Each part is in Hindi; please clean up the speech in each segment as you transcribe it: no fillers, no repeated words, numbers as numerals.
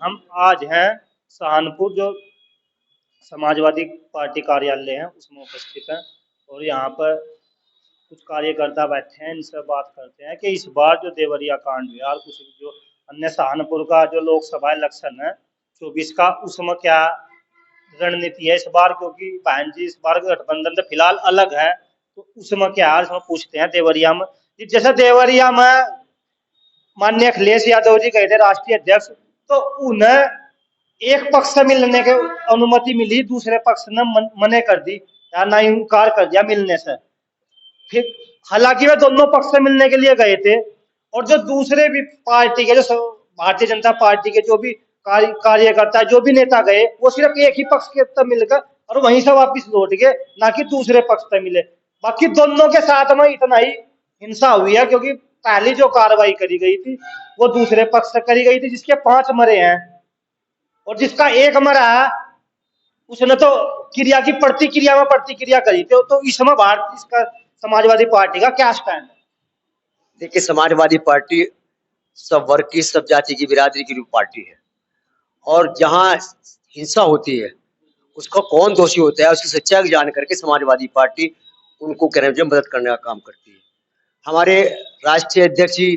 हम आज हैं सहारनपुर जो समाजवादी पार्टी कार्यालय है उसमें उपस्थित हैं। और यहाँ पर कुछ कार्यकर्ता बैठे हैं, इनसे बात करते हैं कि इस बार जो देवरिया कांड हुआ और कुछ जो अन्य सहारनपुर का जो लोकसभा इलेक्शन है 24 का, उसमें क्या रणनीति है इस बार, क्योंकि बहन जी इस बार गठबंधन तो फिलहाल अलग है, तो उसमें क्या है उसमें पूछते हैं देवरिया में। जैसे देवरिया में माननीय अखिलेश यादव जी गए थे राष्ट्रीय अध्यक्ष, तो उन्हें एक पक्ष से मिलने की अनुमति मिली, दूसरे पक्ष ने मने कर दी या ना इनकार कर दिया मिलने से। फिर हालांकि वे दोनों पक्ष से मिलने के लिए गए थे, और जो दूसरे भी पार्टी के जो भारतीय जनता पार्टी के जो भी कार्यकर्ता जो भी नेता गए, वो सिर्फ एक ही पक्ष के तब मिलकर और वहीं से वापिस लौट गए, ना कि दूसरे पक्ष से मिले। बाकी दोनों के साथ में इतना ही हिंसा हुई है, क्योंकि पहली जो कार्रवाई करी गई थी वो दूसरे पक्ष से करी गई थी, जिसके 5 मरे हैं, और जिसका एक मरा है उसने तो क्रिया की प्रतिक्रिया में प्रतिक्रिया करी थी। तो इसमें भारत इसका समाजवादी पार्टी का क्या स्टैंड है? देखिए, समाजवादी पार्टी सब वर्ग की, सब जाति की, बिरादरी की पार्टी है, और जहां हिंसा होती है उसका कौन दोषी होता है उसकी सच्चाई जान करके समाजवादी पार्टी उनको मदद करने का काम करती है। हमारे राष्ट्रीय अध्यक्ष जी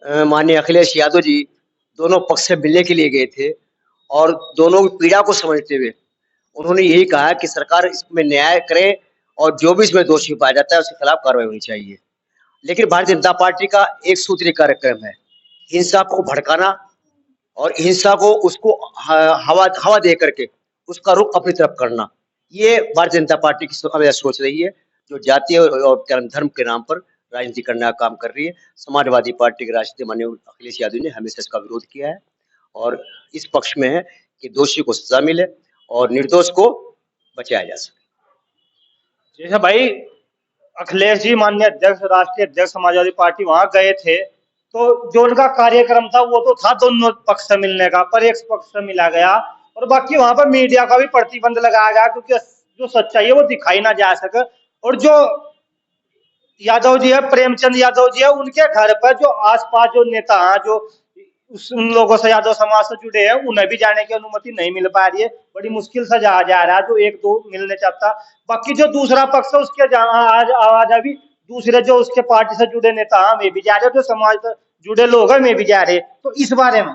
माननीय अखिलेश यादव जी दोनों पक्ष से मिलने के लिए गए थे, और दोनों की पीड़ा को समझते हुए उन्होंने यही कहा कि सरकार इसमें न्याय करे और जो भी इसमें दोषी पाया जाता है उसके खिलाफ कार्रवाई होनी चाहिए। लेकिन भारतीय जनता पार्टी का एक सूत्रीय कार्यक्रम है, हिंसा को भड़काना और हिंसा को उसको हवा हवा दे करके उसका रुख अपनी तरफ करना। ये भारतीय जनता पार्टी की सोच रही है, जो जातीय और धर्म के नाम पर राजनीति करने का काम कर रही है। समाजवादी पार्टी के राष्ट्रीय माननीय अखिलेश यादव ने हमेशा इसका विरोध किया है और इस पक्ष में है कि दोषी को सजा मिले और निर्दोष को बचाया जा सके। जैसे भाई अखिलेश जी माननीय अध्यक्ष, राष्ट्रीय अध्यक्ष समाजवादी पार्टी वहां गए थे, तो जो उनका कार्यक्रम था वो तो था दोनों पक्ष से मिलने का, पर एक पक्ष से मिला गया, और बाकी वहां पर मीडिया का भी प्रतिबंध लगाया गया, क्योंकि जो सच्चाई है वो दिखाई ना जा सके। और जो यादव जी है, प्रेमचंद यादव जी है, उनके घर पर जो आसपास जो नेता हैं, जो उन लोगों से यादव समाज से जुड़े हैं, उन्हें भी जाने की अनुमति नहीं मिल पा रही है। बड़ी मुश्किल से जाया जा रहा है, जो एक दो मिलने चाहता। बाकी जो दूसरा पक्ष है उसके आज आवाज अभी दूसरे जो उसके पार्टी से जुड़े नेता हैं वे भी जा रहे, जो समाज से जुड़े लोग हैं वे भी जा रहे। तो इस बारे में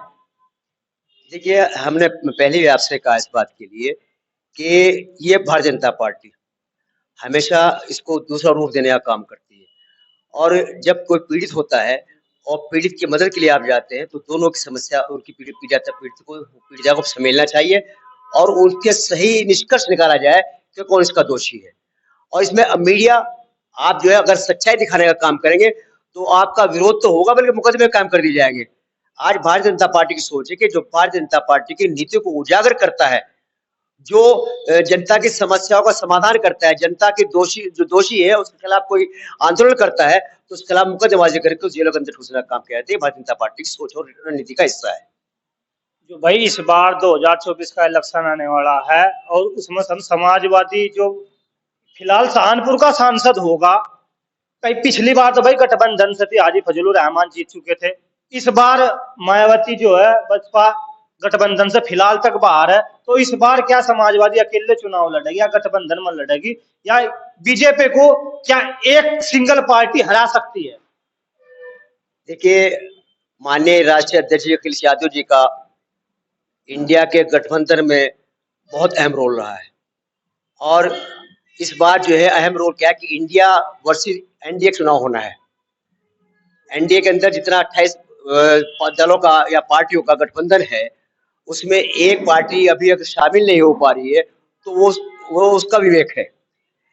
देखिए, हमने पहले भी आपसे कहा इस बात के लिए कि ये भारतीय जनता पार्टी हमेशा इसको दूसरा रूप देने का काम करती है, और जब कोई पीड़ित होता है और पीड़ित की मदद के लिए आप जाते हैं तो दोनों की समस्या, उनकी पीड़िता को समेलना चाहिए और उनके सही निष्कर्ष निकाला जाए कि कौन इसका दोषी है। और इसमें मीडिया, आप जो है अगर सच्चाई दिखाने का काम करेंगे तो आपका विरोध तो होगा, बल्कि मुकदमे काम कर दिए जाएंगे। आज भारतीय जनता पार्टी की सोच है कि जो भारतीय जनता पार्टी की नीति को उजागर करता है, जो जनता की समस्याओं का समाधान करता है, जनता के जो दोषी है उसके खिलाफ कोई आंदोलन करता है तो उसके खिलाफ मुकदमेबाजी करके जेलों के अंदर ठूसने का काम किया जाता है। भारतीय जनता पार्टी की सोच और रणनीति का हिस्सा है। जो भाई इस बार 2024 का इलेक्शन आने वाला है, और उसमें समाजवादी जो फिलहाल सहारनपुर का सांसद होगा, कई पिछली बार तो भाई गठबंधन से हाजी फजलुर रहमान जीत चुके थे। इस बार मायावती जो है बसपा गठबंधन से फिलहाल तक बाहर है, तो इस बार क्या समाजवादी अकेले चुनाव लड़ेगी या गठबंधन में लड़ेगी, या बीजेपी को क्या एक सिंगल पार्टी हरा सकती है? देखिए, माननीय राष्ट्रीय अध्यक्ष अखिलेश यादव जी का इंडिया के गठबंधन में बहुत अहम रोल रहा है, और इस बार जो है अहम रोल क्या है कि इंडिया वर्सेस एनडीए चुनाव होना है। एनडीए के अंदर जितना 28 दलों का या पार्टियों का गठबंधन है, उसमें एक पार्टी अभी अगर शामिल नहीं हो पा रही है तो वो उसका विवेक है।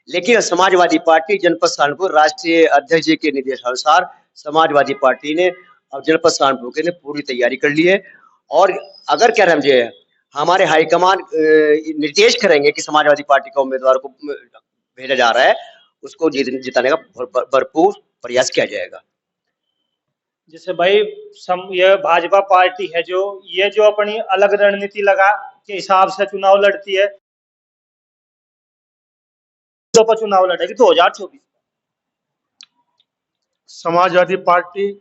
लेकिन समाजवादी पार्टी जनपद सहारनपुर राष्ट्रीय अध्यक्ष जी के निर्देशानुसार समाजवादी पार्टी ने अब जनपद सहारनपुर के लिए पूरी तैयारी कर ली है, और अगर क्या नाम जो है हमारे हाईकमान निर्देश करेंगे कि समाजवादी पार्टी का उम्मीदवार को भेजा जा रहा है, उसको जिताने का भरपूर प्रयास किया जाएगा। जैसे भाई ये भाजपा पार्टी है जो ये जो अपनी अलग रणनीति लगा के हिसाब से चुनाव लड़ती है, तो पर चुनाव लड़ेगी 2024। समाजवादी पार्टी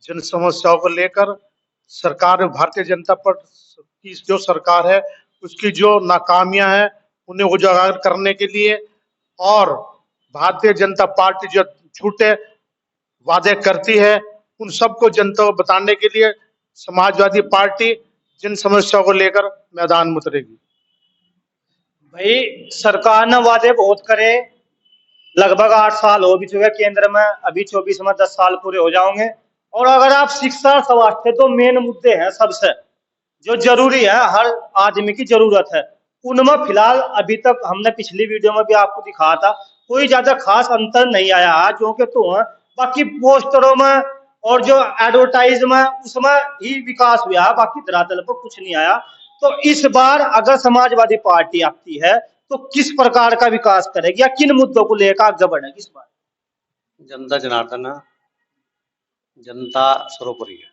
जन समस्याओं को लेकर सरकार में भारतीय जनता की जो सरकार है उसकी जो नाकामियां हैं उन्हें उजागर करने के लिए, और भारतीय जनता पार्टी जो झूठे वादे करती है उन सबको जनता को बताने के लिए समाजवादी पार्टी जिन समस्याओं को लेकर मैदान में उतरेगी। भाई सरकार ने वादे बहुत करे, लगभग 8 साल हो भी चुके केंद्र में, अभी 24 में 10 साल पूरे हो जाओगे। और अगर आप शिक्षा स्वास्थ्य तो मेन मुद्दे हैं सबसे जो जरूरी है, हर आदमी की जरूरत है, उनमें फिलहाल अभी तक हमने पिछली वीडियो में भी आपको दिखाया था कोई ज्यादा खास अंतर नहीं आया है, जो कि तो है बाकी पोस्टरों में और जो एडवर्टाइज में उसमें ही विकास हुआ है, बाकी धरातल पर कुछ नहीं आया। तो इस बार अगर समाजवादी पार्टी आती है तो किस प्रकार का विकास करेगी या किन मुद्दों को लेकर आगे बढ़ेगी इस बार? जनता जनार्दन है, जनता सर्वोपरि है,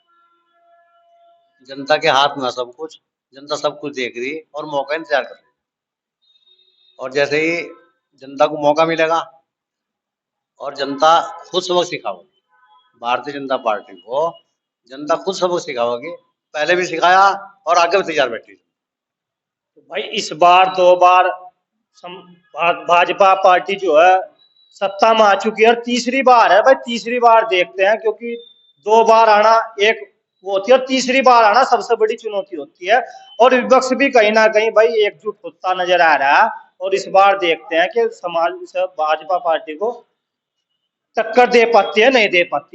जनता के हाथ में है सब कुछ, जनता सब कुछ देख रही है और मौका इंतजार कर रही है। और जैसे ही जनता को मौका मिलेगा और जनता खुद सबक सिखाओगी, भारतीय जनता पार्टी को जनता खुद सबक सिखाओगी, पहले भी सिखाया और आगे भी तैयार बैठी। तो भाई इस बार 2 बार भाजपा पार्टी जो है सत्ता में आ चुकी है और तीसरी बार है भाई, तीसरी बार देखते हैं, क्योंकि 2 बार आना एक वो होती है और तीसरी बार आना सबसे बड़ी चुनौती होती है। और विपक्ष भी कहीं ना कहीं भाई एकजुट होता नजर आ रहा है और इस बार देखते हैं कि समाज भाजपा पार्टी को टक्कर दे पाती है नहीं दे पाती है।